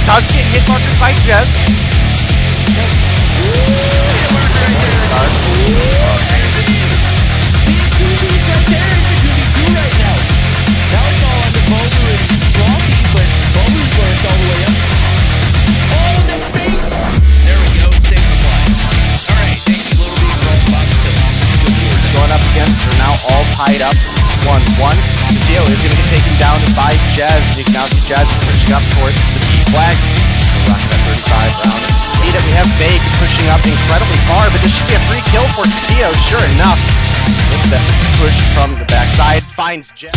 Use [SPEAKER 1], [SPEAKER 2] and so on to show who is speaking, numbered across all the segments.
[SPEAKER 1] does get hit markers by Jez. Going up against, they're now all tied up 1-1. Theo is going to get taken down by Jez. You can now see Jez pushing up towards the B flag. We're rocking that 35 round. See that we have Vague pushing up incredibly far, but this should be a free kill for Theo, sure enough. With the push from the backside, finds Jez.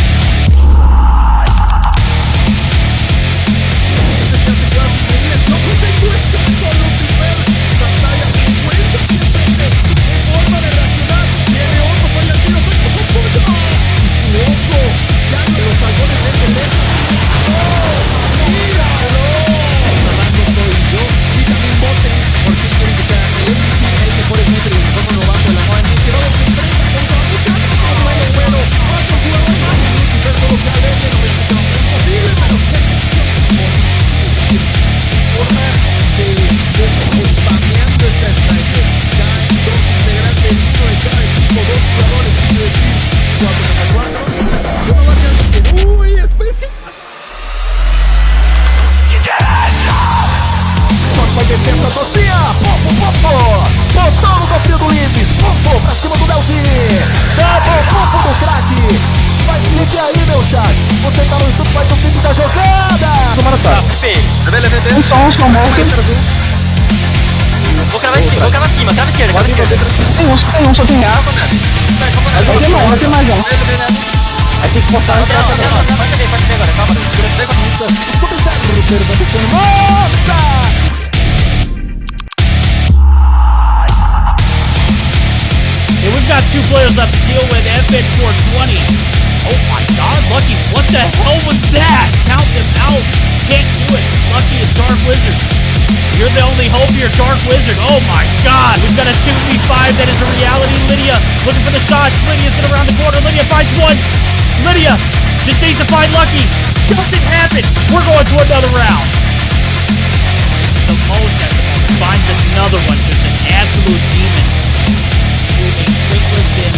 [SPEAKER 2] Vou cravar acima, crava esquerda, crava esquerda.
[SPEAKER 3] Tem um, só tem um. Não tem mais um.
[SPEAKER 2] Aí tem que forçar essa. Pode ver agora, calma, segura.
[SPEAKER 4] Nossa!
[SPEAKER 5] And we've got two players left to deal with. FN 420. Oh my god, Lucky, what the hell was that? Count them out. Can't do it. Lucky is Dark Wizard. You're the only hope here, Dark Wizard. Oh my god, we've got a 2v5 that is a reality. Lydia looking for the shots. Lydia's gonna round the corner. Lydia finds one. Lydia just needs to find Lucky. Doesn't happen. We're going to another round. The most at the moment finds another one. Just an absolute demon. Moving quick list in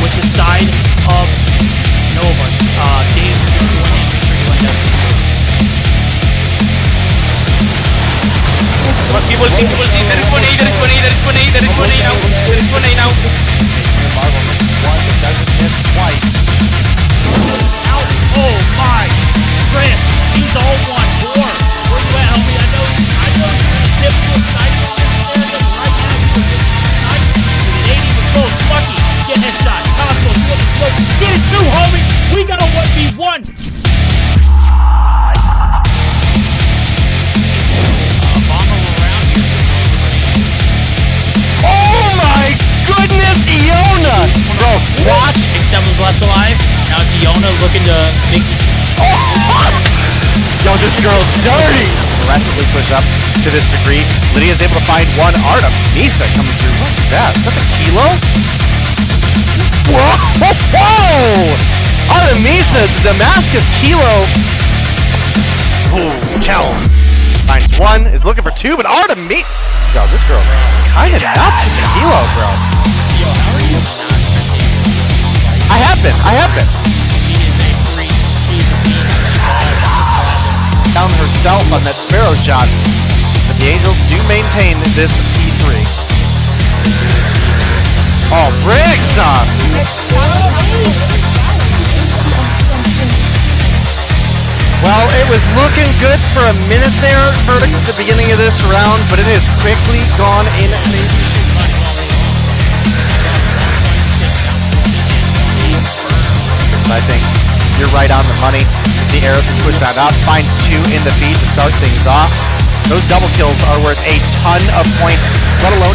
[SPEAKER 5] with the side of Nova. Dave, you're doing one in. Make sure you end up.
[SPEAKER 2] People see, there is one A now.
[SPEAKER 1] Marvel misses one, but doesn't miss twice.
[SPEAKER 5] Out. Oh my. Chris, he's all 1-4. Where you at, homie? I know you're a typical sniper there, but right now you're a sniper. It ain't even close. Lucky, get headshot. Cosmos, you want the smoke? Get it too, homie. We got a 1v1.
[SPEAKER 1] Goodness, Iona! Bro, watch!
[SPEAKER 5] Except was left alive. Now it's Iona looking to make this.
[SPEAKER 1] Yo, this girl's dirty! Aggressively push up to this degree. Lydia's able to find one. Artemisa coming through. What's that? Is that the Kilo? Whoa! Whoa! Artemisa, the Damascus Kilo. Ooh, Kells. Finds one, is looking for two, but Artemisa. Yo, this girl kinda nuts with the Kilo, bro.
[SPEAKER 5] Yo, how are you?
[SPEAKER 1] I have been.
[SPEAKER 5] He is a freak. He's a beast.
[SPEAKER 1] Down herself on that Sparrow shot. But the Angels do maintain this P3. Oh, Brick stuff! Well, it was looking good for a minute there for the beginning of this round, but it has quickly gone in. I think you're right on the money. The arrow can push that up, finds two in the feed to start things off. Those double kills are worth a ton of points, let alone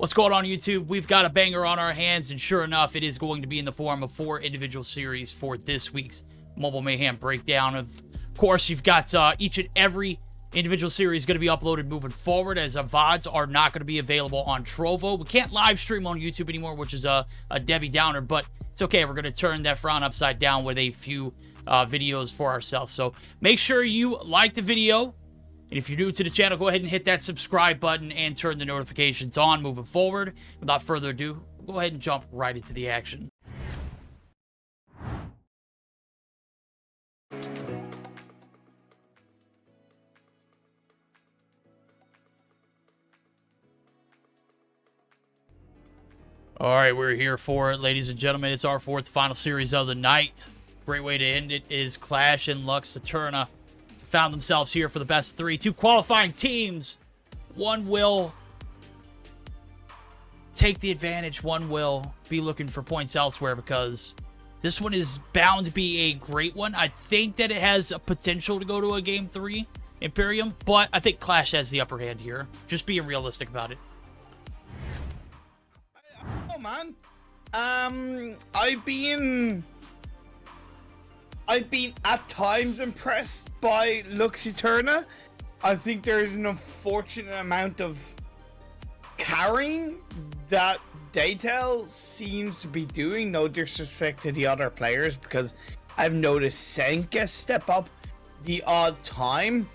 [SPEAKER 5] What's going on, YouTube? We've got a banger on our hands, and sure enough, it is going to be in the form of 4 individual series for this week's Mobile Mayhem breakdown. Of course, you've got each and every individual series going to be uploaded moving forward, as VODs are not going to be available on Trovo. We can't live stream on YouTube anymore, which is a Debbie Downer, but it's okay. We're going to turn that frown upside down with a few videos for ourselves. So make sure you like the video. And if you're new to the channel, go ahead and hit that subscribe button and turn the notifications on moving forward. Without further ado, go ahead and jump right into the action. All right, we're here for it, ladies and gentlemen. It's our fourth final series of the night. Great way to end it is Qlash and Lux Aeterna found themselves here for the best of three. Two qualifying teams. One will take the advantage. One will be looking for points elsewhere, because this one is bound to be a great one. I think that it has a potential to go to a Game 3 Imperium, but I think Qlash has the upper hand here. Just being realistic about it.
[SPEAKER 3] Oh man, I've been at times impressed by Lux Aeterna. I think there's an unfortunate amount of carrying that Daytel seems to be doing. No disrespect to the other players, because I've noticed Senka step up the odd time.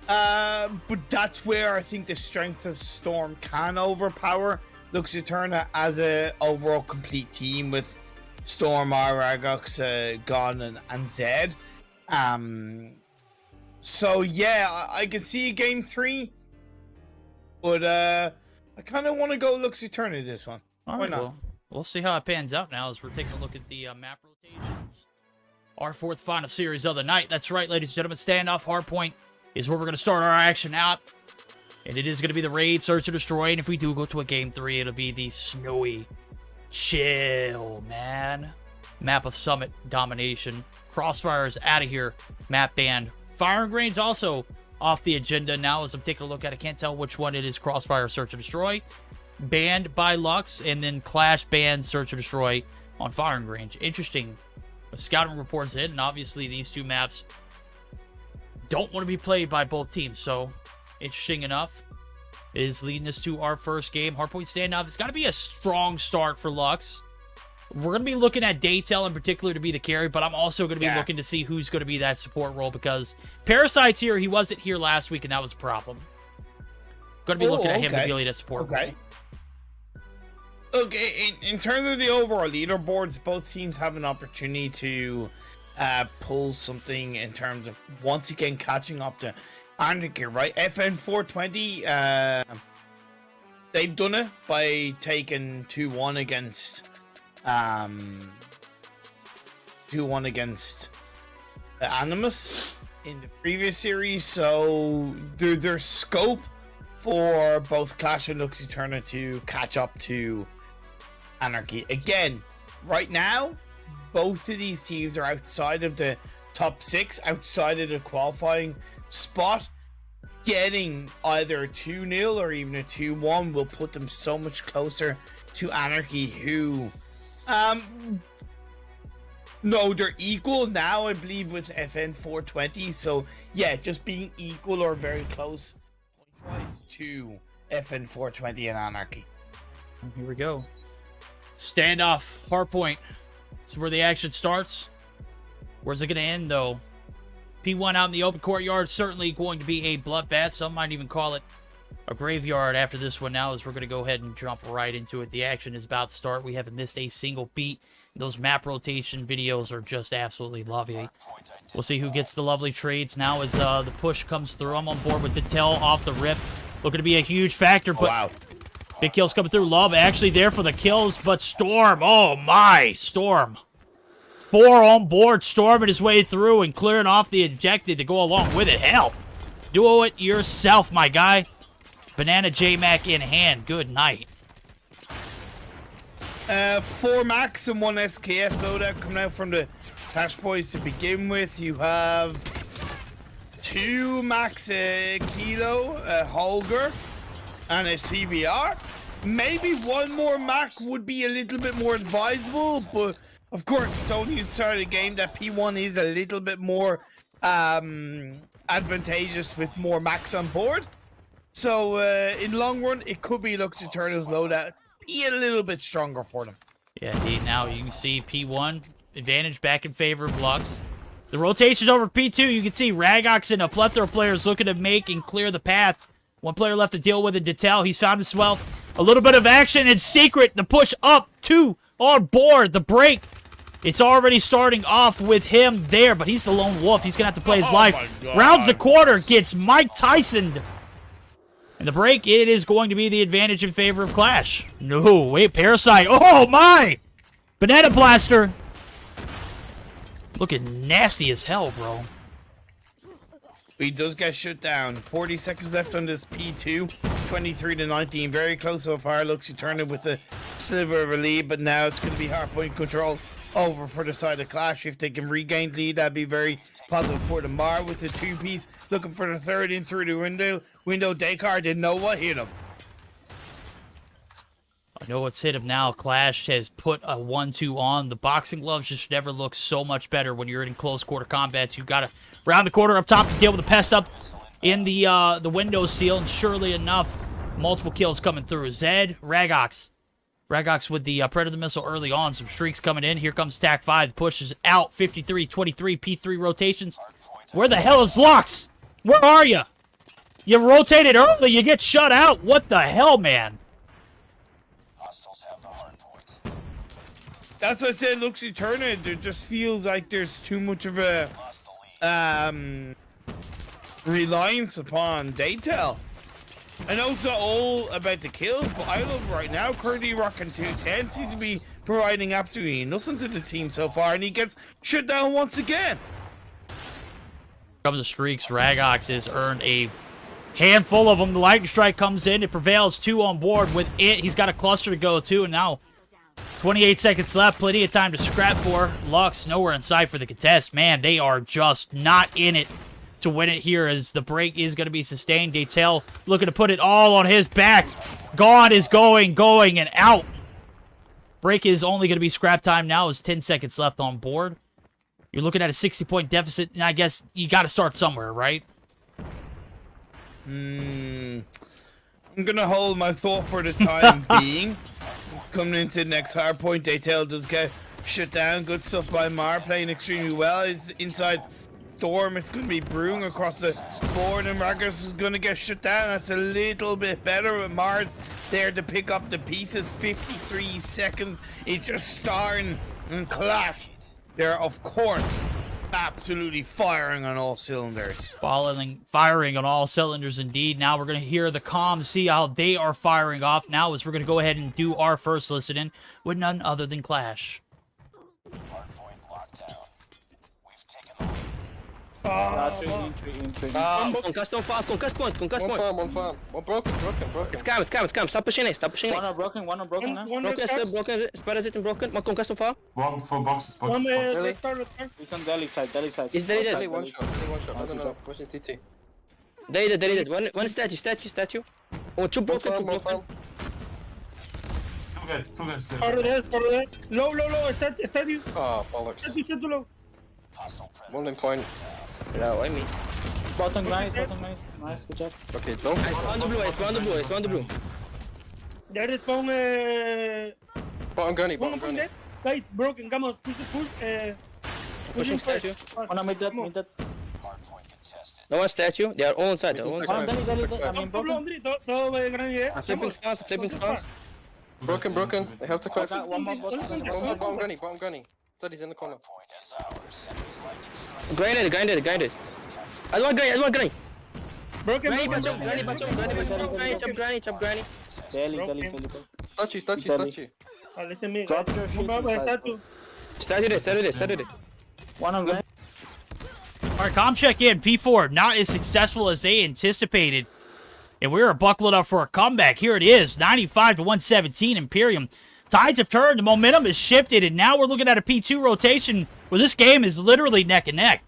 [SPEAKER 3] But that's where I think the strength of Storm can overpower Lux Aeterna as a overall complete team, with Storm, Aragox, Gon, and Zed. So yeah, I can see Game 3, but I kind of want to go Lux Aeterna this one.
[SPEAKER 5] All right, well, we'll see how it pans out now as we're taking a look at the map rotations. Our fourth final series of the night. That's right, ladies and gentlemen. Standoff Hardpoint is where we're going to start our action out. And it is going to be the Raid, Search and Destroy. And if we do go to a Game 3, it'll be the Snowy Chill, man. Map of Summit Domination. Crossfires out of here. Map banned. Firing Range also off the agenda now as I'm taking a look at it. I can't tell which one it is. Crossfire, Search and Destroy. Banned by Lux. And then Qlash banned Search and Destroy on Firing Range. Interesting. Scouting reports in. And obviously these two maps don't want to be played by both teams. So interesting enough. Is leading us to our first game. Hardpoint Standoff. It's got to be a strong start for Lux. We're going to be looking at Daytel in particular to be the carry, but I'm also going to be looking to see who's going to be that support role, because Parasite's here. He wasn't here last week, and that was a problem. Going to be looking at him to be that support role.
[SPEAKER 3] Okay, in terms of the overall leaderboards, both teams have an opportunity to pull something in terms of once again catching up to Anarchy, right? FN 420, they've done it by taking 2-1 against 2-1 against Animus in the previous series, so there's scope for both Qlash and Lux Aeterna to catch up to Anarchy. Again, right now, both of these teams are outside of the top 6, outside of the qualifying spot. Getting either a 2-0 or even a 2-1 will put them so much closer to Anarchy, who no, they're equal now, I believe, with FN 420. So yeah, just being equal or very close points-wise to FN 420 and Anarchy.
[SPEAKER 5] Here we go. Standoff Hardpoint. This is where the action starts. Where's it going to end, though? P1 out in the open courtyard, certainly going to be a bloodbath. Some might even call it a graveyard after this one now, as we're going to go ahead and jump right into it. The action is about to start. We haven't missed a single beat. Those map rotation videos are just absolutely lovely. We'll see who gets the lovely trades now as the push comes through. I'm on board with the tail off the rip. Looking to be a huge factor, but wow. Big kills coming through. Love actually there for the kills, but Storm, oh my, Storm. 4 on board, storming his way through and clearing off the ejected to go along with it. Hell, do it yourself, my guy. Banana J-Mac in hand. Good night.
[SPEAKER 3] 4 Max and 1 SKS loadout coming out from the Clash Boys to begin with. You have 2 Max Kilo, Holger, and a CBR. Maybe 1 more Mac would be a little bit more advisable, but of course, it's only the start of the game that P1 is a little bit more advantageous with more max on board. So in long run, it could be Lux Aeterna's loadout be a little bit stronger for them.
[SPEAKER 5] Yeah, indeed. Now you can see P1 advantage back in favor of Lux. The rotations over P2, you can see Ragox and a plethora of players looking to make and clear the path. One player left to deal with it, Detel. He's found himself a little bit of action. And Secret, the push up, 2 on board. The break, it's already starting off with him there, but he's the lone wolf. He's going to have to play his life. Rounds the quarter, gets Mike Tyson. And the break, it is going to be the advantage in favor of Qlash. No, wait, Parasite. Oh, my! Banana Blaster. Looking nasty as hell, bro.
[SPEAKER 3] He does get shut down. 40 seconds left on this P2. 23-19. Very close so far. Lux Aeterna with a sliver of a lead, but now it's going to be hardpoint control over for the side of Qlash. If they can regain lead, that'd be very positive for the Mar with the 2-piece. Looking for the third in through the window. Descartes didn't know what hit him.
[SPEAKER 5] I know what's hit him now. Qlash has put a 1-2 on. The boxing gloves just never look so much better when you're in close quarter combat. You got to round the corner up top to deal with the pest up in the window seal. And surely enough, multiple kills coming through. Zed, Ragox. Ragox with the Predator missile early on. Some streaks coming in. Here comes Attack 5. The push is out. 53-23. P3 rotations. Where the hell is Lux? Where are you? You rotated early. You get shut out. What the hell, man?
[SPEAKER 3] That's what I said, Lux Aeterna. There just feels like there's too much of a reliance upon Daytel. I know it's not all about the kills, but I love right now currently rocking 210 seems to be providing absolutely nothing to the team so far, and he gets shut down once again.
[SPEAKER 5] Comes the streaks. Ragox has earned a handful of them. The lightning strike comes in. It prevails. 2 on board with it. He's got a cluster to go to, and now 28 seconds left. Plenty of time to scrap for Lux. Nowhere in sight for the contest. Man, they are just not in it to win it here as the break is going to be sustained. Daytel looking to put it all on his back. Gone is going, and out. Break is only going to be scrap time now as 10 seconds left on board. You're looking at a 60-point deficit, and I guess you got to start somewhere, right?
[SPEAKER 3] I'm going to hold my thought for the time being. Coming into the next hardpoint, Daytel does get shut down. Good stuff by Mar, playing extremely well. He's inside Storm. It's going to be brewing across the board, and Ragus is going to get shut down. That's a little bit better, but Mar's there to pick up the pieces. 53 seconds. It's just starting and Qlash. They're, of course, absolutely firing on all cylinders.
[SPEAKER 5] Firing on all cylinders indeed. Now we're going to hear the comms, see how they are firing off now as we're going to go ahead and do our first listening with none other than Qlash.
[SPEAKER 4] Hardpoint lockdown. We've taken the lead.
[SPEAKER 2] Concuss, don't fall. Concuss point.
[SPEAKER 6] One farm. One broken.
[SPEAKER 2] It's calm. Stop pushing it.
[SPEAKER 7] One are broken now.
[SPEAKER 2] Broken, still broken. Parasite broken. One concuss, don't fall.
[SPEAKER 8] One for boxes.
[SPEAKER 6] Really?
[SPEAKER 7] He's on Delhi side.
[SPEAKER 2] Is Delhi dead?
[SPEAKER 6] Only one shot. No. Pushing CT.
[SPEAKER 2] Delhi dead. One statue. Oh, 2 broken.
[SPEAKER 6] One farm.
[SPEAKER 8] Two guys.
[SPEAKER 9] Over there. Low. Start you.
[SPEAKER 6] Oh, bollocks.
[SPEAKER 9] Start too low.
[SPEAKER 6] One in point.
[SPEAKER 2] No, I mean.
[SPEAKER 7] Bottom nice. Nice, good job.
[SPEAKER 6] Okay, don't.
[SPEAKER 2] I spawned the blue.
[SPEAKER 9] There is spawn.
[SPEAKER 6] Bottom gunny.
[SPEAKER 9] There. Guys, broken. Come on, push.
[SPEAKER 2] Pushing statue.
[SPEAKER 7] One mid that.
[SPEAKER 4] Hardpoint contested.
[SPEAKER 2] No one statue. They are all inside.
[SPEAKER 7] One Delhi. I mean broken.
[SPEAKER 2] Flipping spawns.
[SPEAKER 6] Broken. They have to clip.
[SPEAKER 7] One more
[SPEAKER 6] Bottom gunny. Studies in the corner.
[SPEAKER 4] Point is ours.
[SPEAKER 2] Grinded. I want granny.
[SPEAKER 9] Broken.
[SPEAKER 2] Granny, chop granny.
[SPEAKER 7] Delhi.
[SPEAKER 6] Statue.
[SPEAKER 9] Listen me.
[SPEAKER 7] Drop your shit.
[SPEAKER 2] Statue.
[SPEAKER 7] One on ground.
[SPEAKER 5] All right, comm check in. P4 not as successful as they anticipated. And we're buckling up for a comeback. Here it is, 95-117 Imperium. Tides have turned, the momentum has shifted, and now we're looking at a P2 rotation where this game is literally neck and neck.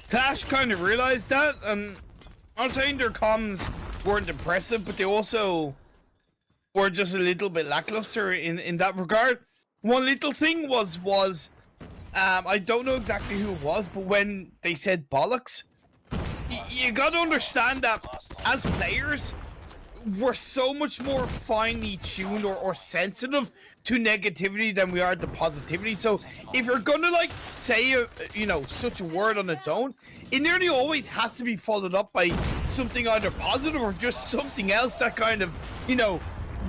[SPEAKER 3] Qlash kind of realized that, and I'm saying their comms weren't impressive, but they also were just a little bit lackluster in that regard. One little thing was I don't know exactly who it was, but when they said bollocks, you gotta understand that as players, we're so much more finely tuned or sensitive to negativity than we are to positivity. So if you're gonna like say such a word on its own, it nearly always has to be followed up by something either positive or just something else that kind of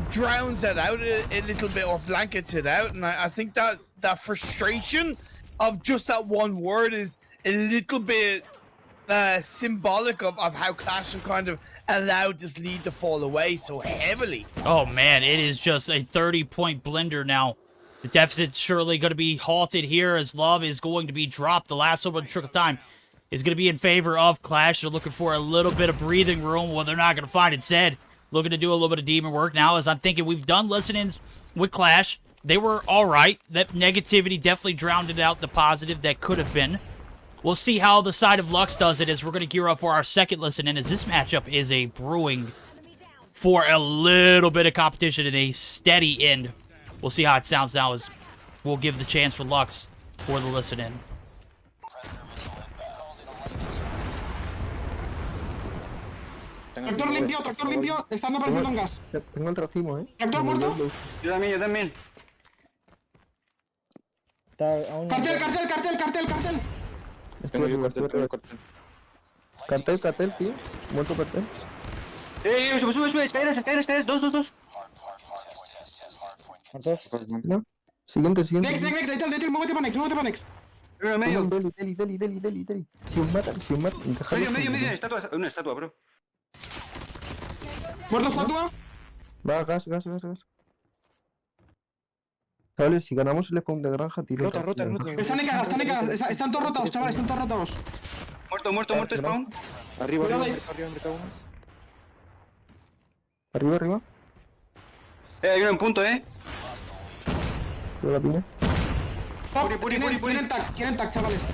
[SPEAKER 3] drowns it out a little bit or blankets it out. And I think that frustration of just that one word is a little bit symbolic of how Qlash have kind of allowed this lead to fall away so heavily.
[SPEAKER 5] Oh man, it is just a 30-point blender now. The deficit's surely going to be halted here as Love is going to be dropped. The last over the trick of time is going to be in favor of Qlash. They're looking for a little bit of breathing room. Well, they're not going to find it. Instead, looking to do a little bit of demon work now, as I'm thinking we've done listen-ins with Qlash. They were all right. That negativity definitely drowned out the positive that could have been. We'll see how the side of Lux does it as we're going to gear up for our second listen-in, as this matchup is a brewing for a little bit of competition and a steady end. We'll see how it sounds now as we'll give the chance for Lux for the listen-in.
[SPEAKER 8] Tractor limpio, están apareciendo en gas.
[SPEAKER 6] Tengo el racimo,
[SPEAKER 8] Tractor muerto.
[SPEAKER 2] Yo también.
[SPEAKER 8] Cartel.
[SPEAKER 6] Estoy arriba. Cartel, tío. Muerto cartel.
[SPEAKER 2] Sube, escaleras, dos.
[SPEAKER 6] No. Siguiente.
[SPEAKER 8] Next, detel, muévete para next.
[SPEAKER 2] Medio.
[SPEAKER 6] Deli. Si os matan.
[SPEAKER 2] Medio, una estatua, bro.
[SPEAKER 8] Muerto estatua.
[SPEAKER 6] Va, gas. Chavales, si ganamos el spawn de granja, tiro.
[SPEAKER 2] Rota.
[SPEAKER 8] Están en cagas. Están todos rotados, chavales, están todos rotados.
[SPEAKER 2] Muerto, spawn.
[SPEAKER 6] Arriba. Arriba.
[SPEAKER 2] Hay uno en punto,
[SPEAKER 6] Yo la pine.
[SPEAKER 8] Tienen tag, chavales.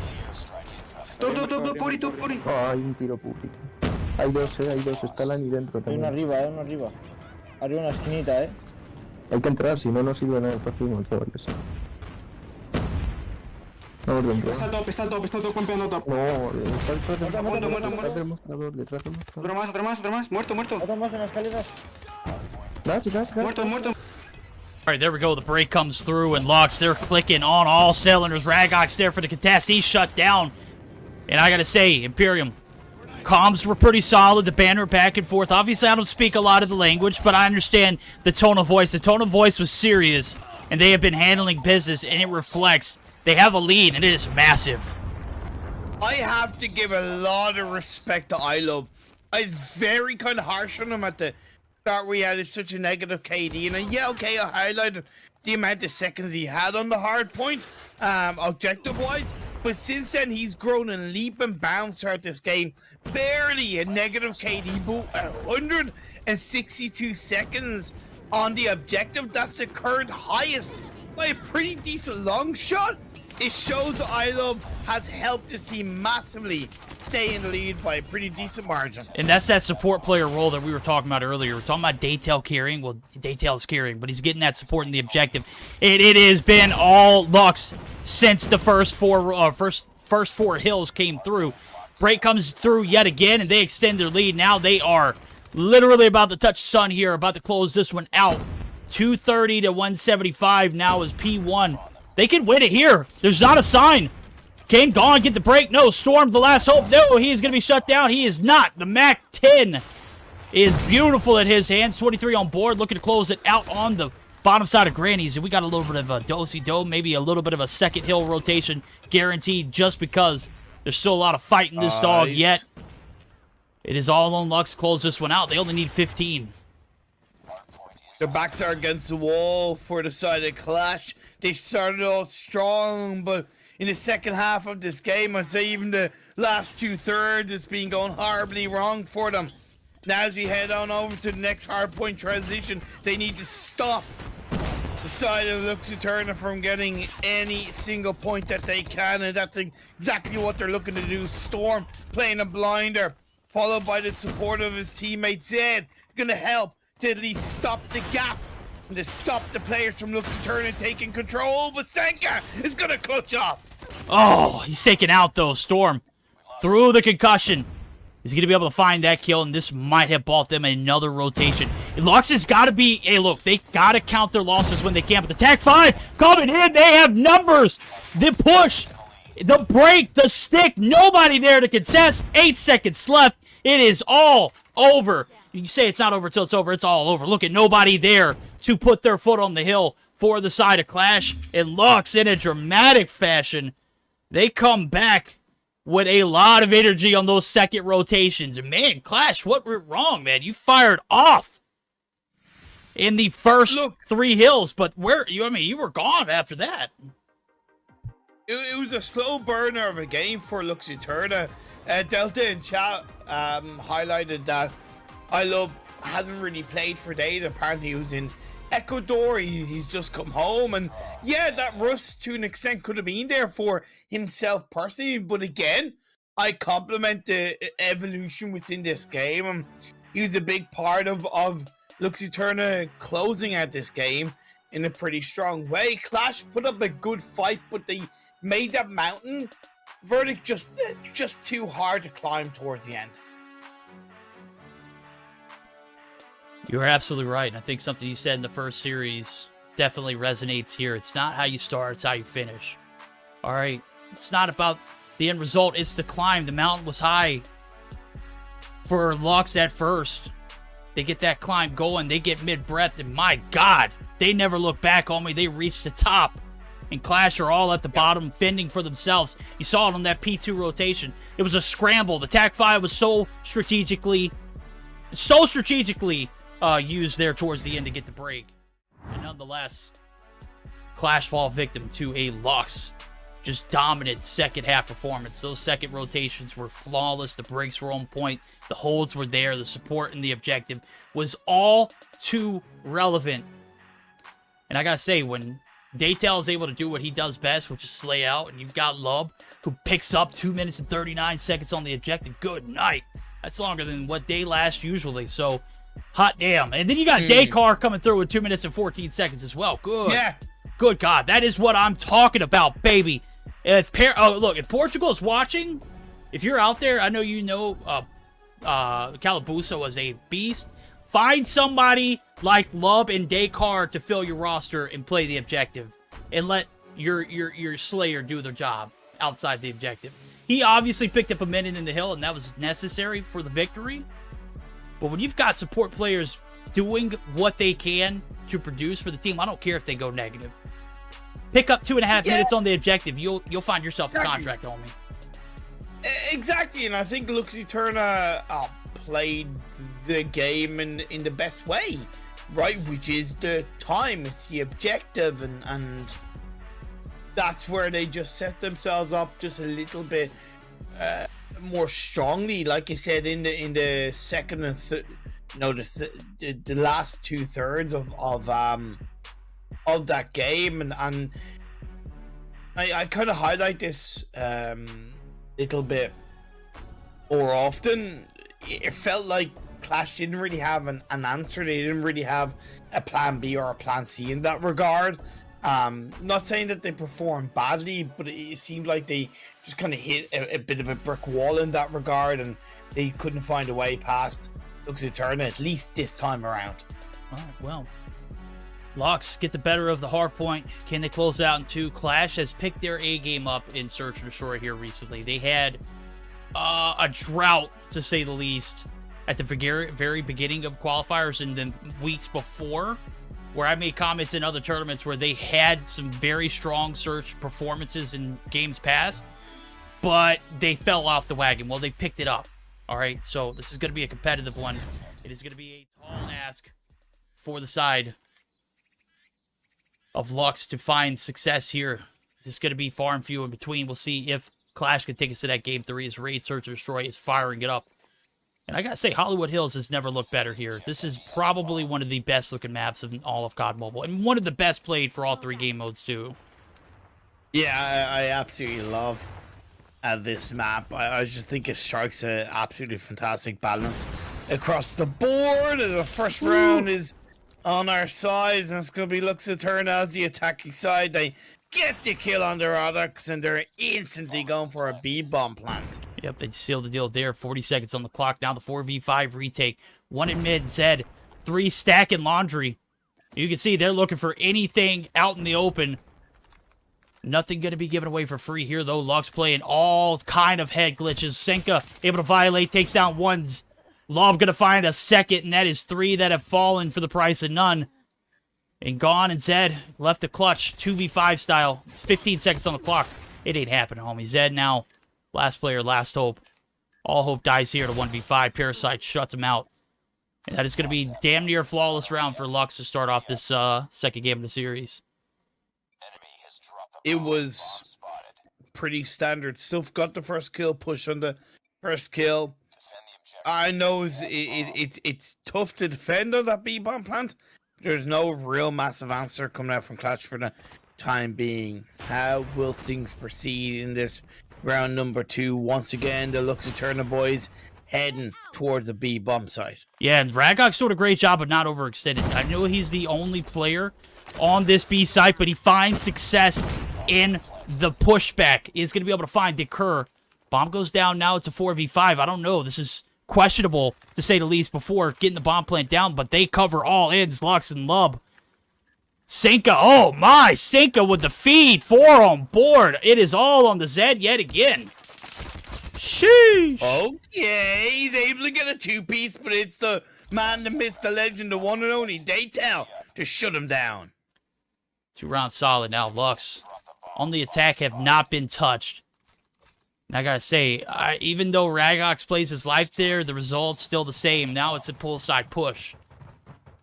[SPEAKER 2] Todo, puri.
[SPEAKER 6] Oh, hay un tiro público. Hay dos, está Lani dentro
[SPEAKER 7] Hay
[SPEAKER 6] también.
[SPEAKER 7] uno arriba. Arriba una esquinita,
[SPEAKER 6] Hay que entrar, si no, no sirve nada el partido, chavales. Vamos dentro.
[SPEAKER 8] Está top, campeando top.
[SPEAKER 6] No, está
[SPEAKER 2] Muerto.
[SPEAKER 6] detrás del mostrador.
[SPEAKER 2] Otro más. Muerto.
[SPEAKER 7] Otro más en las escaleras.
[SPEAKER 6] Gas.
[SPEAKER 2] Muerto.
[SPEAKER 5] All right, there we go. The break comes through, and Lux, they're clicking on all cylinders. Ragox there for the contest. He's shut down. And I got to say, Imperium, comms were pretty solid. The banner back and forth. Obviously, I don't speak a lot of the language, but I understand the tone of voice. The tone of voice was serious, and they have been handling business, and it reflects. They have a lead, and it is massive.
[SPEAKER 3] I have to give a lot of respect to iLove. I was very kind of harsh on him at the start where he had such a negative KD, and I highlighted the amount of seconds he had on the hard point, objective-wise, but since then he's grown in leap and bounds throughout this game. Barely a negative KD, but 162 seconds on the objective. That's the current highest by a pretty decent long shot. It shows that iLove has helped this team massively stay in the lead by a pretty decent margin.
[SPEAKER 5] And that's that support player role that we were talking about earlier. We're talking about Daytail carrying. Well, Daytail's carrying, but he's getting that support in the objective. It has been all Lux since the first four hills came through. Break comes through yet again, and they extend their lead. Now they are literally about to touch sun here, about to close this one out. 230 to 175 now is P1. They can win it here. There's not a sign. Kane gone, get the break. No, Storm, the last hope. No, he is going to be shut down. He is not. The Mac 10 is beautiful in his hands. 23 on board, looking to close it out on the bottom side of Granny's. And we got a little bit of a do-si-do, maybe a little bit of a second hill rotation guaranteed just because there's still a lot of fight in this dog yet. It is all on Lux to close this one out. They only need 15.
[SPEAKER 3] Their backs are against the wall for the side of Qlash. They started off strong, but in the second half of this game, I'd say even the last 2/3, it's been going horribly wrong for them. Now as we head on over to the next hardpoint transition, they need to stop the side of Lux Aeterna from getting any single point that they can, and that's exactly what they're looking to do. Storm playing a blinder, followed by the support of his teammate Zed, gonna help to at least stop the gap and to stop the players from Lux Aeterna taking control, but Senka is gonna clutch off.
[SPEAKER 5] Oh, he's taken out, though. Storm through the concussion. He's going to be able to find that kill, and this might have bought them another rotation. Lux has got to be... Hey, look, they got to count their losses when they can. But the Tag 5 coming in. They have numbers. The push, the break, the stick. Nobody there to contest. 8 seconds left. It is all over. You say it's not over until it's over. It's all over. Look at nobody there to put their foot on the hill for the side of Qlash. And Lux, in a dramatic fashion, they come back with a lot of energy on those second rotations. And man, Qlash, what went wrong, man? You fired off in the first 3 hills, but you were gone after that.
[SPEAKER 3] It was a slow burner of a game for Lux Aeterna. Delta in chat highlighted that iLove hasn't really played for days. Apparently he was in Ecuador, he's just come home, and yeah, that rust to an extent could have been there for himself personally, but again, I compliment the evolution within this game. He was a big part of Lux Aeterna closing out this game in a pretty strong way. Qlash put up a good fight, but they made that mountain verdict just too hard to climb towards the end.
[SPEAKER 5] You're absolutely right. I think something you said in the first series definitely resonates here. It's not how you start, it's how you finish. All right? It's not about the end result, it's the climb. The mountain was high for Lux at first. They get that climb going, they get mid-breath, and my God, they never look back on me. They reach the top. And Qlash are all at the bottom, fending for themselves. You saw it on that P2 rotation. It was a scramble. The Tag 5 was so strategically used there towards the end to get the break. And nonetheless, Qlash fall victim to a Lux. Just dominant second half performance. Those second rotations were flawless. The breaks were on point. The holds were there. The support and the objective was all too relevant. And I gotta say, when Daytail is able to do what he does best, which is slay out, and you've got Lub, who picks up 2 minutes and 39 seconds on the objective, good night. That's longer than what Day lasts usually, so hot damn. And then you got Daycar coming through with 2 minutes and 14 seconds as well. Good. Yeah. Good God. That is what I'm talking about, baby. If Portugal is watching, if you're out there, I know you know Calabuso is a beast. Find somebody like Lub and Daycar to fill your roster and play the objective. And let your Slayer do their job outside the objective. He obviously picked up a minute in the hill, and that was necessary for the victory. But when you've got support players doing what they can to produce for the team, I don't care if they go negative. Pick up 2.5 minutes on the objective, you'll find yourself a contract on me.
[SPEAKER 3] Exactly, and I think Lux Aeterna played the game in the best way, right? Which is the time, it's the objective, and that's where they just set themselves up just a little bit more strongly. Like I said, in the second and the last 2/3 of that game, and I kind of highlight this little bit more often. It felt like Qlash didn't really have an answer. They didn't really have a plan B or a plan C in that regard. Not saying that they performed badly, but it seemed like they just kind of hit a bit of a brick wall in that regard, and they couldn't find a way past Lux Aeterna, at least this time around.
[SPEAKER 5] All right, well, Lux get the better of the Hardpoint. Can they close out in 2? Qlash has picked their A game up in Search and Destroy here recently. They had a drought, to say the least, at the very beginning of qualifiers and then weeks before, where I made comments in other tournaments where they had some very strong Search performances in games past, but they fell off the wagon. Well, they picked it up. All right, so this is going to be a competitive one. It is going to be a tall ask for the side of Lux to find success here. This is going to be far and few in between. We'll see if Qlash can take us to that game 3 as Raid, Search, and Destroy is firing it up. And I gotta say, Hollywood Hills has never looked better here. This is probably one of the best looking maps of all of COD Mobile, and one of the best played for all 3 game modes too.
[SPEAKER 3] Yeah, I absolutely love this map. I just think it strikes an absolutely fantastic balance across the board. The first round is on our side, and it's going to be Lux Aeterna as the attacking side. They get the kill on their Oryx, and they're instantly going for a B bomb plant.
[SPEAKER 5] Yep, they sealed the deal there. 40 seconds on the clock. Now the 4v5 retake. 1 in mid, Zed. 3 stacking laundry. You can see they're looking for anything out in the open. Nothing going to be given away for free here, though. Lux playing all kind of head glitches. Senka able to violate, takes down ones. Lob going to find a second, and that is 3 that have fallen for the price of none. And gone, and Zed left the clutch, 2v5 style. 15 seconds on the clock. It ain't happening, homie. Zed now, last player, last hope. All hope dies here to 1v5. Parasite shuts him out. And that is going to be damn near flawless round for Lux to start off this second game of the series.
[SPEAKER 3] It was pretty standard stuff. Got the first kill, push on the first kill. I know it's tough to defend on that B-bomb plant. There's no real massive answer coming out from Qlash for the time being. How will things proceed in this round number 2? Once again, the Lux Aeterna boys heading towards the B-bomb site.
[SPEAKER 5] Yeah, and Ragok's doing a great job, but not overextended. I know he's the only player on this B site, but he finds success in the pushback. He's going to be able to find Dekur. Bomb goes down. Now it's a 4v5. I don't know. This is questionable, to say the least, before getting the bomb plant down, but they cover all ends, Lux and Lub. Senka, oh my, Senka with the feed, 4 on board. It is all on the Zed yet again. Sheesh.
[SPEAKER 3] Okay, he's able to get a 2-piece, but it's the man, the myth, the legend, the one and only Daytel to shut him down.
[SPEAKER 5] 2 rounds solid now. Lux on the attack have not been touched. And I gotta say, even though Ragox plays his life there, the result's still the same. Now it's a pull side push.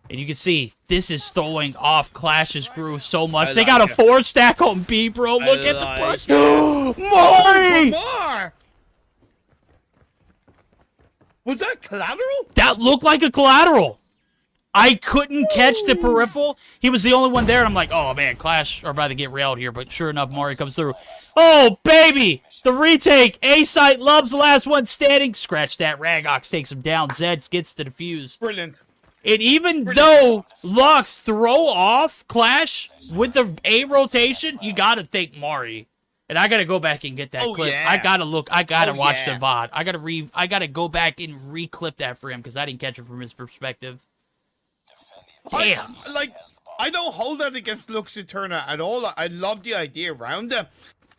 [SPEAKER 5] And you can see, this is throwing off Qlash's groove so much. They got a 4 stack on B, bro. Look at the push. Maury!
[SPEAKER 3] More! Was that collateral?
[SPEAKER 5] That looked like a collateral. I couldn't catch the peripheral. He was the only one there, and I'm like, oh, man, Qlash are about to get railed here. But sure enough, Maury comes through. Oh, baby! The retake. A-site loves the last one standing. Scratch that. Ragox takes him down. Zeds gets the defuse.
[SPEAKER 3] Brilliant.
[SPEAKER 5] And even though Lux throw off Qlash with the A rotation, you got to think Maury. And I got to go back and get that clip.
[SPEAKER 3] Yeah.
[SPEAKER 5] I got to look. I got to watch the VOD. I got to go back and re-clip that for him because I didn't catch it from his perspective. Damn.
[SPEAKER 3] I don't hold that against Lux Aeterna at all. I love the idea around them.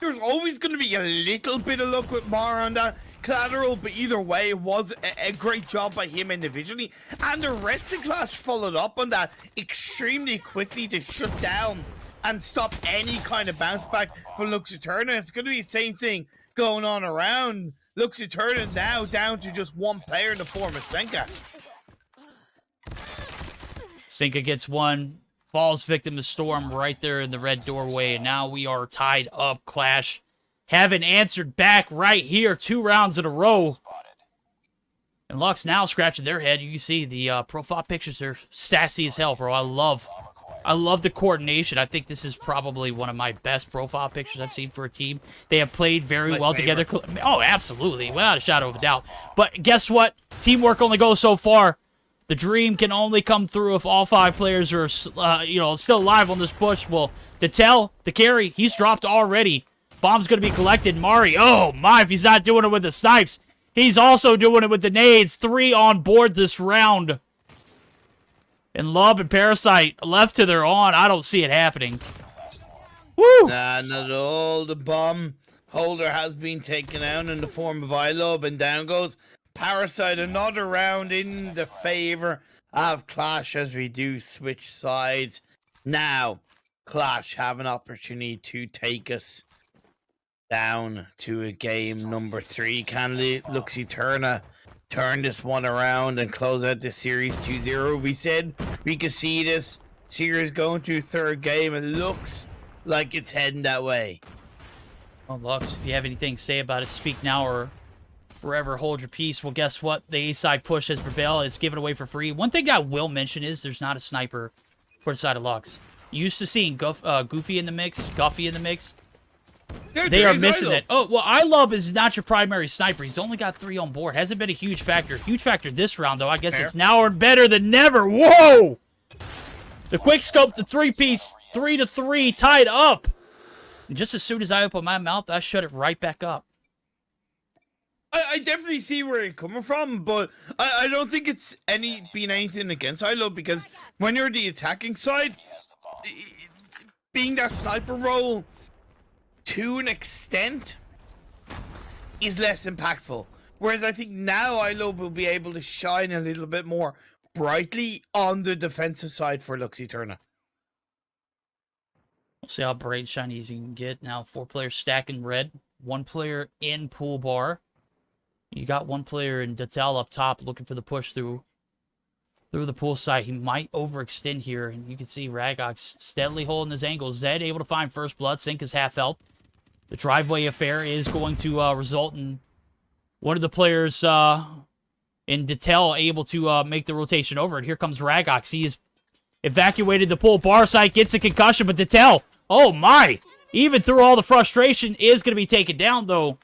[SPEAKER 3] There's always going to be a little bit of luck with Mar on that collateral, but either way, it was a great job by him individually. And the rest of Qlash followed up on that extremely quickly to shut down and stop any kind of bounce back from Lux Aeterna. It's going to be the same thing going on around. Lux Aeterna now down to just 1 player in the form of Senka.
[SPEAKER 5] Senka gets 1, falls victim to Storm right there in the red doorway, and now we are tied up. Qlash haven't answered back right here, 2 rounds in a row. And Lux now scratching their head. You can see the profile pictures are sassy as hell, bro. I love the coordination. I think this is probably one of my best profile pictures I've seen for a team. They have played very well together. Oh, absolutely, without a shadow of a doubt. But guess what? Teamwork only goes so far. The dream can only come through if all 5 players are, still alive on this push. Well, Detel, the carry, he's dropped already. Bomb's going to be collected. Mari, oh my, if he's not doing it with the snipes, he's also doing it with the nades. 3 on board this round. And Lub and Parasite left to their own. I don't see it happening. Woo!
[SPEAKER 3] Nah, not at all. The bomb holder has been taken out in the form of iLub, and down goes Parasite. Another round in the favor of Qlash as we do switch sides. Now, Qlash have an opportunity to take us down to a game number 3. Can Lux Aeterna turn this one around and close out this series 2-0? We said we could see this series going to 3rd game. It looks like it's heading that way.
[SPEAKER 5] Well, Lux, if you have anything to say about it, speak now or forever hold your peace. Well, guess what? The A-side push has prevailed. It's given away for free. One thing that I will mention is there's not a sniper for the side of Lux. Used to seeing Goofy in the mix, Guffy in the mix. They are missing that. Oh, well, iLub is not your primary sniper. He's only got 3 on board. Hasn't been a huge factor. Huge factor this round, though. I guess it's now or better than never. Whoa! The quick scope, the 3-piece, 3-3, tied up. And just as soon as I open my mouth, I shut it right back up.
[SPEAKER 3] I definitely see where you're coming from, but I don't think it's been anything against ILO, because when you're the attacking side, being that sniper role to an extent is less impactful. Whereas I think now ILO will be able to shine a little bit more brightly on the defensive side for Lux Aeterna.
[SPEAKER 5] We'll see how bright and shiny he can get. Now 4 players stacking red. 1 player in pool bar. You got 1 player in Detel up top looking for the push through the pool side. He might overextend here, and you can see Ragok steadily holding his angle. Zed able to find first blood. Sync is half health. The driveway affair is going to result in one of the players in Detel able to make the rotation over. And here comes Ragok. He has evacuated the pool. Bar side gets a concussion, but Detel, oh my! Even through all the frustration, is going to be taken down, though.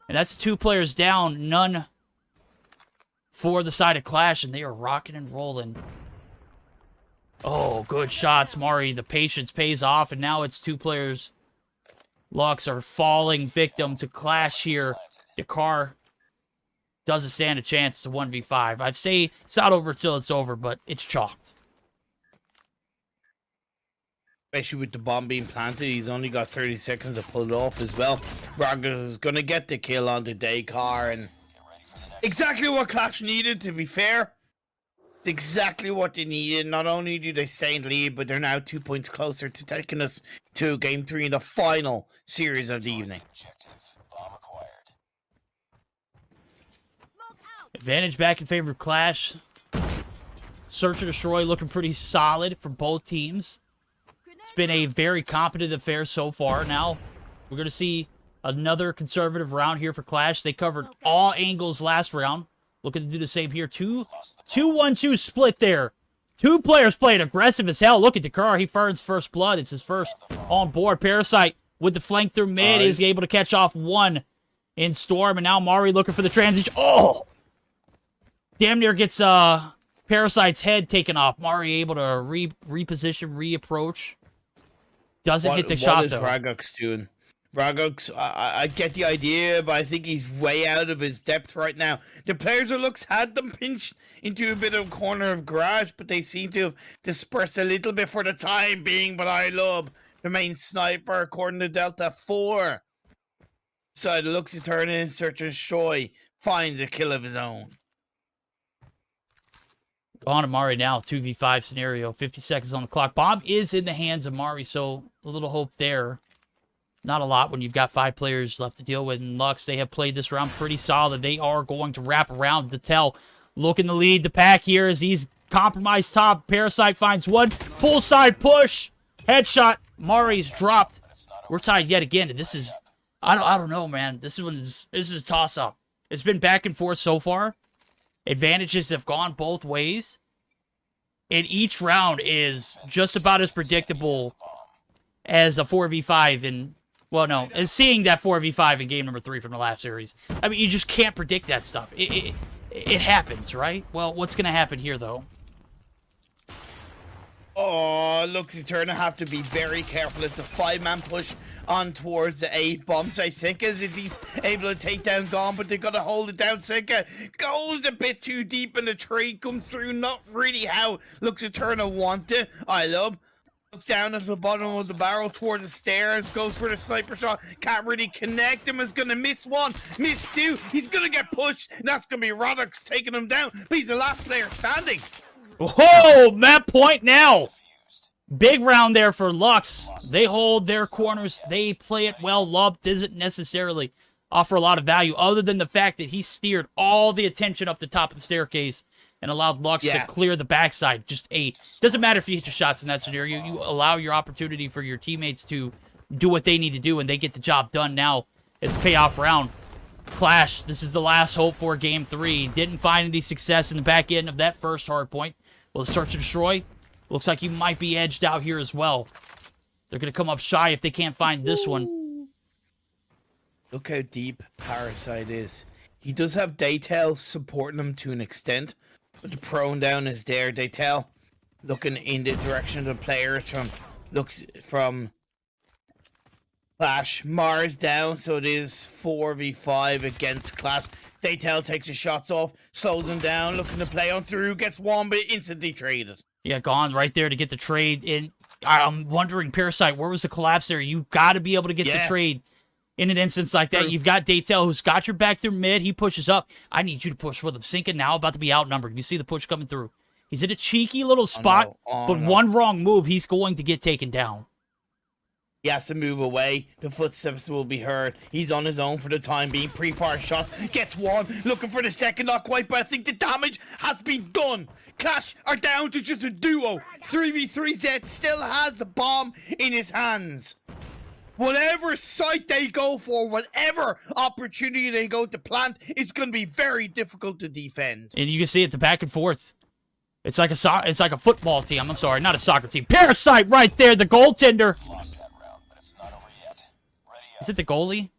[SPEAKER 5] And that's 2 players down, none for the side of Qlash, and they are rocking and rolling. Oh, good shots, Mari. The patience pays off, and now it's 2 players. Lux are falling victim to Qlash here. Dakar doesn't stand a chance. It's a 1v5. I'd say it's not over till it's over, but it's chalked.
[SPEAKER 3] Especially with the bomb being planted, he's only got 30 seconds to pull it off as well. Ragok is going to get the kill on the Dakar, and exactly what Qlash needed, to be fair. It's exactly what they needed. Not only do they stay in the lead, but they're now 2 points closer to taking us to Game 3 in the final series of the evening.
[SPEAKER 5] Advantage back in favor of Qlash. Search and Destroy looking pretty solid for both teams. It's been a very competent affair so far. Now, we're going to see another conservative round here for Qlash. They covered all angles last round. Looking to do the same here. 2-1-2 split there. 2 players playing aggressive as hell. Look at Dakar. He earns first blood. It's his first on board. Parasite with the flank through mid is able to catch off 1 in Storm. And now Mari looking for the transition. Oh! Damn near gets Parasite's head taken off. Mari able to reposition, reapproach. Doesn't hit the shot, though.
[SPEAKER 3] What is Ragok's doing? Ragok's, I get the idea, but I think he's way out of his depth right now. The players of Lux had them pinched into a bit of a corner of garage, but they seem to have dispersed a little bit for the time being. But I love the main sniper, according to Delta 4. So Lux Aeterna in Search and Destroy finds a kill of his own.
[SPEAKER 5] On to Mari now, 2v5 scenario, 50 seconds on the clock. Bomb is in the hands of Mari, so a little hope there. Not a lot when you've got 5 players left to deal with. And Lux, they have played this round pretty solid. They are going to wrap around Detel. Looking to lead the pack here as he's compromised top. Parasite finds 1. Full side push. Headshot. Mari's dropped. We're tied yet again. And this is, I don't know, man. This is a toss-up. It's been back and forth so far. Advantages have gone both ways. And each round is just about as predictable as a 4v5 in, well, no, as seeing that 4v5 in game number 3 from the last series. I mean, you just can't predict that stuff. It happens, right? Well, what's going to happen here, though?
[SPEAKER 3] Oh, Lux Aeterna have to be very careful. It's a 5-man push on towards the 8 bombs. I think as if he's able to take down Gone, but they got to hold it down. Sinka goes a bit too deep and the trade comes through. Not really how Lux Aeterna want it. I love. Looks down at the bottom of the barrel towards the stairs. Goes for the sniper shot. Can't really connect him. Is going to miss 1. Miss 2. He's going to get pushed. That's going to be Roddox taking him down. But he's the last player standing.
[SPEAKER 5] Whoa, map point now. Big round there for Lux. They hold their corners. They play it well. Love doesn't necessarily offer a lot of value other than the fact that he steered all the attention up the top of the staircase and allowed Lux to clear the backside. Just 8. Doesn't matter if you hit your shots in that scenario. You allow your opportunity for your teammates to do what they need to do, and they get the job done. Now it's a payoff round. Qlash, this is the last hope for Game 3. Didn't find any success in the back end of that first hard point. Well, the Search and Destroy looks like you might be edged out here as well. They're going to come up shy if they can't find this one.
[SPEAKER 3] Look how deep Parasite is. He does have Daytail supporting him to an extent, but the prone down is there. Daytail looking in the direction of the players from Qlash, Mars down, so it is 4v5 against Qlash. Daytel takes his shots off, slows him down, looking to play on through, gets one, but instantly traded.
[SPEAKER 5] Yeah, gone right there to get the trade. And I'm wondering, Parasite, where was the collapse there? You got to be able to get the trade in an instance like that.
[SPEAKER 3] True.
[SPEAKER 5] You've got Daytel, who's got your back through mid. He pushes up. I need you to push with him. Sinking now, about to be outnumbered. You see the push coming through. He's in a cheeky little spot, but one wrong move, he's going to get taken down.
[SPEAKER 3] He has to move away. The footsteps will be heard. He's on his own for the time being. Pre-fire shots. Gets one. Looking for the second. Not quite, but I think the damage has been done. Qlash are down to just a duo. 3v3 Zed still has the bomb in his hands. Whatever site they go for, whatever opportunity they go to plant, it's going to be very difficult to defend.
[SPEAKER 5] And you can see it, the back and forth. It's like a football team. I'm sorry, not a soccer team. Parasite right there, the goaltender.
[SPEAKER 4] Lost that round, but it's not over yet. Ready up.
[SPEAKER 5] Is it the goalie?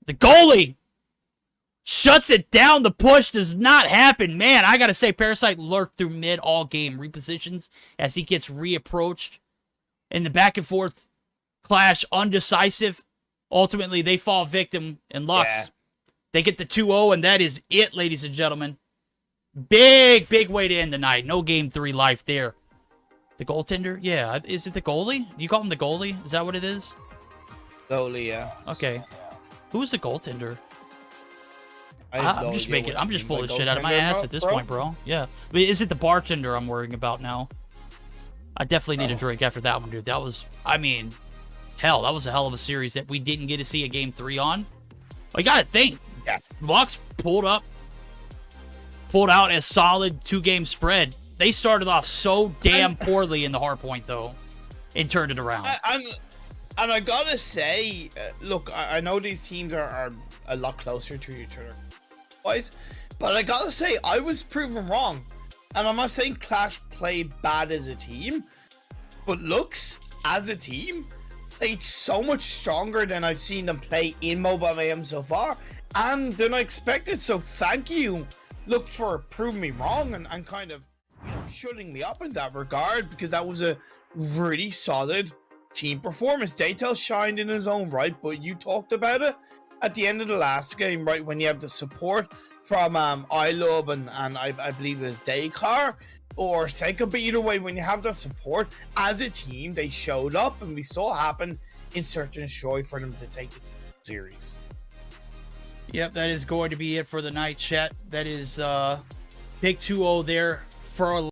[SPEAKER 5] The goalie shuts it down. The push does not happen. Man, I got to say, Parasite lurked through mid all game. Repositions as he gets reapproached. In the back and forth, Qlash undecisive. Ultimately, they fall victim. And Lux, they get the 2-0, and that is it, ladies and gentlemen. Big way to end the night. No game 3 life there. The goaltender? Yeah. Is it the goalie? Do you call him the goalie? Is that what it is?
[SPEAKER 3] Goalie, yeah.
[SPEAKER 5] Okay. Who is the goaltender?
[SPEAKER 3] I'm
[SPEAKER 5] I'm just pulling shit out of my ass at this point, bro. Yeah. I mean, is it the bartender I'm worrying about now? I definitely need a drink after that one, dude. That was, I mean, hell, that was a hell of a series that we didn't get to see a game 3 on. Well, you gotta think.
[SPEAKER 3] Yeah.
[SPEAKER 5] Lux pulled out a solid 2-game spread. They started off so damn poorly in the hardpoint, though, and turned it around.
[SPEAKER 3] And I gotta say, look, I know these teams are a lot closer to each other, but I gotta say, I was proven wrong. And I'm not saying Qlash played bad as a team, but Lux, as a team, played so much stronger than I've seen them play in Mobile Mayhem so far, and than I expected. So thank you, Lux, for proving me wrong and kind of, you know, shutting me up in that regard, because that was a really solid team performance. Daytel shined in his own right, but you talked about it at the end of the last game, right, when you have the support from iLove and I believe it was Daycar or Seiko, but either way, when you have that support as a team, they showed up, and we saw it happen in Search and Destroy for them to take it to the series.
[SPEAKER 5] Yep, that is going to be it for the night, chat. That is big 2-0 there for